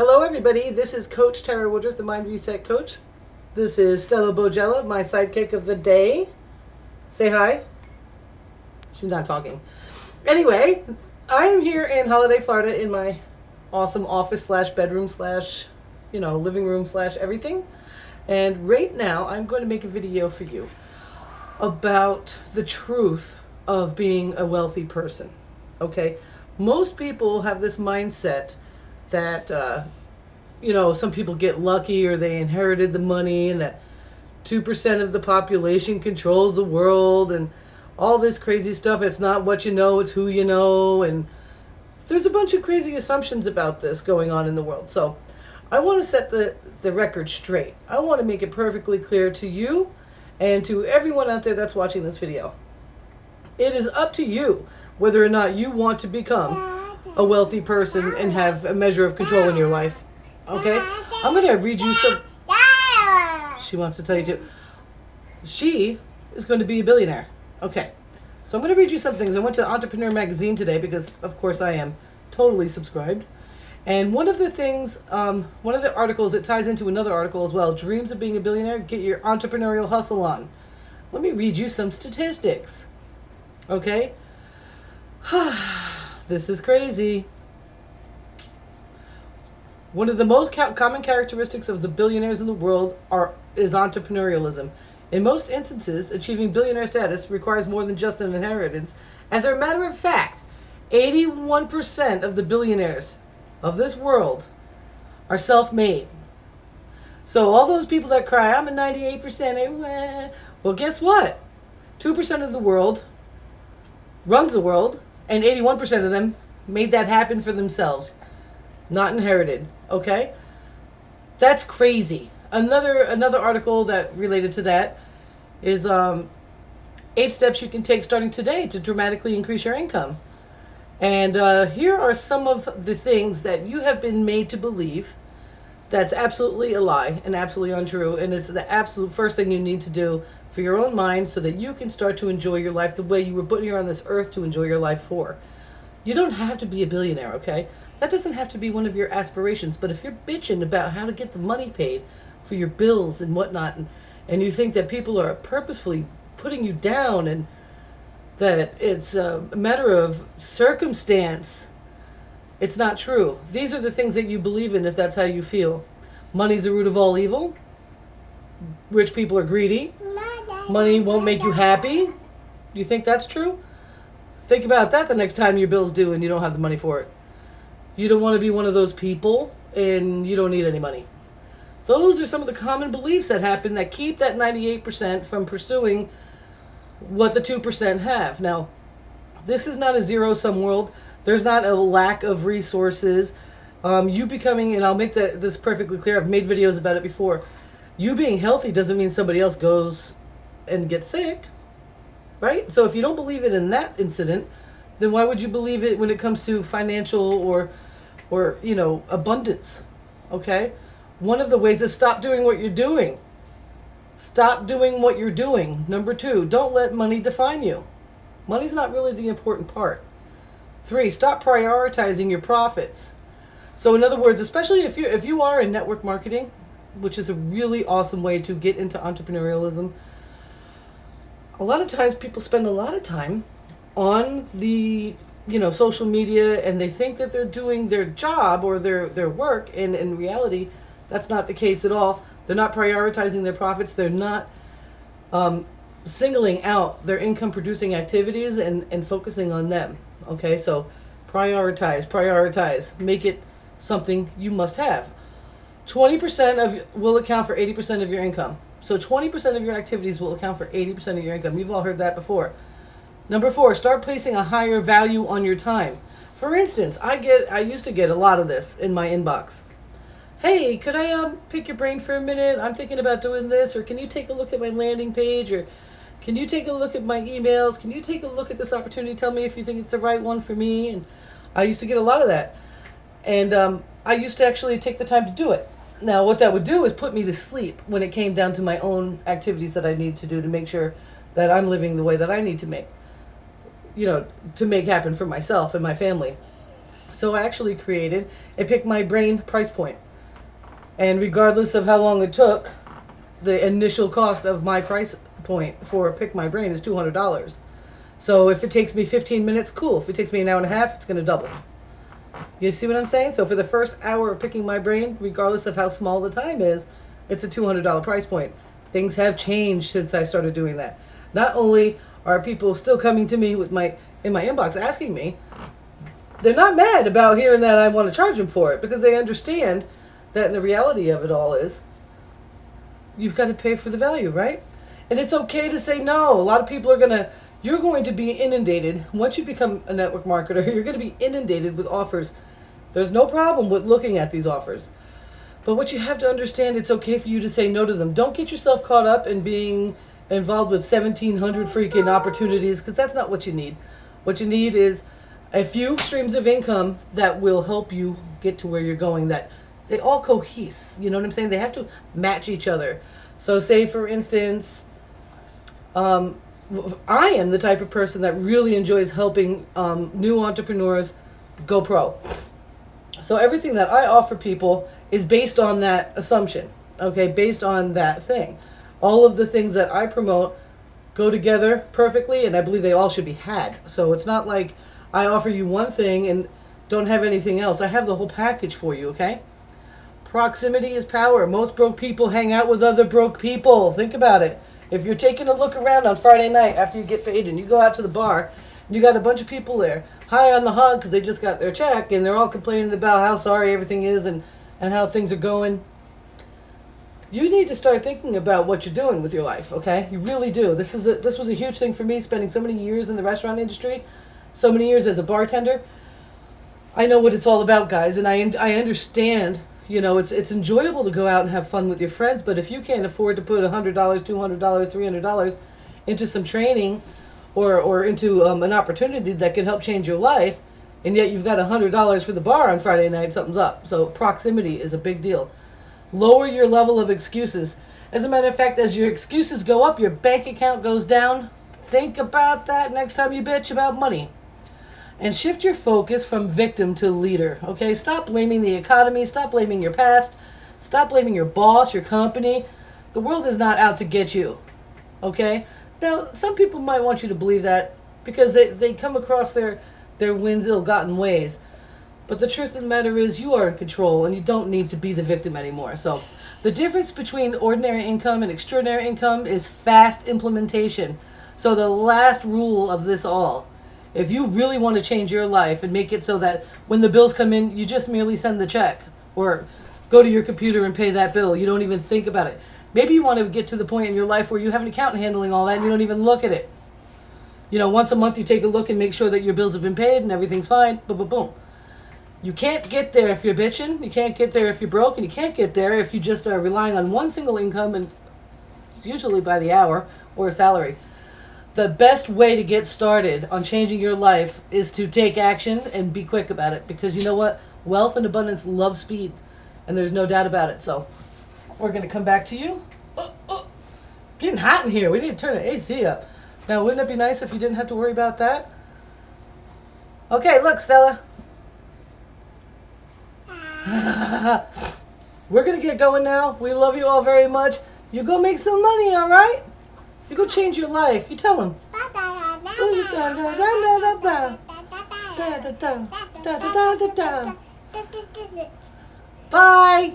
Hello everybody, this is Coach Tara Woodruff, the Mind Reset Coach. This is Stella Bogella, my sidekick of the day. Say hi. She's not talking. Anyway, I am here in Holiday, Florida in my awesome office slash bedroom slash, living room slash everything. And right now I'm going to make a video for you about the truth of being a wealthy person. Okay? Most people have this mindset that, some people get lucky or they inherited the money and that 2% of the population controls the world and all this crazy stuff. It's not what you know, it's who you know. And there's a bunch of crazy assumptions about this going on in the world. So I want to set the record straight. I want to make it perfectly clear to you and to everyone out there that's watching this video. It is up to you whether or not you want to become a wealthy person and have a measure of control in your life. Okay? I'm going to read you some... She wants to tell you too. She is going to be a billionaire. Okay. So I'm going to read you some things. I went to Entrepreneur Magazine today because, of course, I am totally subscribed. And one of the things, one of the articles, it ties into another article as well. Dreams of being a billionaire? Get your entrepreneurial hustle on. Let me read you some statistics. Okay? This is crazy. One of the most common characteristics of the billionaires in the world is entrepreneurialism. In most instances, achieving billionaire status requires more than just an inheritance. As a matter of fact, 81% of the billionaires of this world are self-made. So all those people that cry, I'm a 98%, well, guess what? 2% of the world runs the world, and 81% of them made that happen for themselves. Not inherited, okay? That's crazy. Another article that related to that is 8 steps you can take starting today to dramatically increase your income. And here are some of the things that you have been made to believe that's absolutely a lie and absolutely untrue. And it's the absolute first thing you need to do for your own mind so that you can start to enjoy your life the way you were put here on this earth to enjoy your life for. You don't have to be a billionaire, okay? That doesn't have to be one of your aspirations. But if you're bitching about how to get the money paid for your bills and whatnot, and you think that people are purposefully putting you down and that it's a matter of circumstance, it's not true. These are the things that you believe in if that's how you feel. Money's the root of all evil. Rich people are greedy. Money won't make you happy. You think that's true? Think about that the next time your bill's due and you don't have the money for it. You don't want to be one of those people and you don't need any money. Those are some of the common beliefs that happen that keep that 98% from pursuing what the 2% have. Now, this is not a zero-sum world. There's not a lack of resources. You becoming, and I'll make this perfectly clear, I've made videos about it before. You being healthy doesn't mean somebody else goes and gets sick, right? So if you don't believe it in that incident, then why would you believe it when it comes to financial or abundance? Okay? One of the ways is stop doing what you're doing. Stop doing what you're doing. Number 2, don't let money define you. Money's not really the important part. 3, stop prioritizing your profits. So in other words, especially if you are in network marketing, which is a really awesome way to get into entrepreneurialism, a lot of times people spend a lot of time on the social media and they think that they're doing their job or their work, and in reality that's not the case at all. They're not prioritizing their profits. They're not singling out their income producing activities and focusing on them. Okay, so prioritize, make it something you must have. 20% will account for 80% of your income. So 20% of your activities will account for 80% of your income. You've all heard that before. Number 4, start placing a higher value on your time. For instance, I used to get a lot of this in my inbox. Hey, could I pick your brain for a minute? I'm thinking about doing this. Or can you take a look at my landing page? Or can you take a look at my emails? Can you take a look at this opportunity? Tell me if you think it's the right one for me. And I used to get a lot of that. And I used to actually take the time to do it. Now, what that would do is put me to sleep when it came down to my own activities that I need to do to make sure that I'm living the way that I need to make, to make happen for myself and my family. So I actually created a Pick My Brain price point. And regardless of how long it took, the initial cost of my price point for Pick My Brain is $200. So if it takes me 15 minutes, cool. If it takes me an hour and a half, it's going to double. You see what I'm saying? So for the first hour of Picking My Brain, regardless of how small the time is, it's a $200 price point. Things have changed since I started doing that. Not only are people still coming to me in my inbox asking me, they're not mad about hearing that I want to charge them for it, because they understand that the reality of it all is you've got to pay for the value, right? And it's okay to say no. A lot of people you're going to be inundated. Once you become a network marketer, you're going to be inundated with offers. There's no problem with looking at these offers. But what you have to understand, it's okay for you to say no to them. Don't get yourself caught up in being involved with 1,700 freaking opportunities, because that's not what you need. What you need is a few streams of income that will help you get to where you're going, that they all cohese. You know what I'm saying? They have to match each other. So say, for instance, I am the type of person that really enjoys helping new entrepreneurs go pro. So everything that I offer people is based on that assumption, okay? Based on that thing. All of the things that I promote go together perfectly, and I believe they all should be had. So it's not like I offer you one thing and don't have anything else. I have the whole package for you, okay? Proximity is power. Most broke people hang out with other broke people. Think about it. If you're taking a look around on Friday night after you get paid and you go out to the bar, and you got a bunch of people there, high on the hog because they just got their check, and they're all complaining about how sorry everything is and how things are going. You need to start thinking about what you're doing with your life, okay? You really do. This was a huge thing for me, spending so many years in the restaurant industry, so many years as a bartender. I know what it's all about, guys, and I understand. You know, it's enjoyable to go out and have fun with your friends, but if you can't afford to put $100, $200, $300 into some training or into an opportunity that could help change your life, and yet you've got $100 for the bar on Friday night, something's up. So proximity is a big deal. Lower your level of excuses. As a matter of fact, as your excuses go up, your bank account goes down. Think about that next time you bitch about money. And shift your focus from victim to leader, okay? Stop blaming the economy. Stop blaming your past. Stop blaming your boss, your company. The world is not out to get you, okay? Now, some people might want you to believe that because they come across their wins ill-gotten ways. But the truth of the matter is you are in control, and you don't need to be the victim anymore. So the difference between ordinary income and extraordinary income is fast implementation. So the last rule of this all, if you really want to change your life and make it so that when the bills come in, you just merely send the check or go to your computer and pay that bill. You don't even think about it. Maybe you want to get to the point in your life where you have an accountant handling all that and you don't even look at it. You know, once a month you take a look and make sure that your bills have been paid and everything's fine. Boom, boom, boom. You can't get there if you're bitching. You can't get there if you're broke. And you can't get there if you just are relying on one single income, and usually by the hour, or a salary. The best way to get started on changing your life is to take action and be quick about it, because you know what? Wealth and abundance love speed, and there's no doubt about it. So we're going to come back to you. Getting hot in here. We need to turn the AC up. Now, wouldn't it be nice if you didn't have to worry about that? Okay, look, Stella. We're going to get going now. We love you all very much. You go make some money, all right? You go change your life. You tell them. Bye.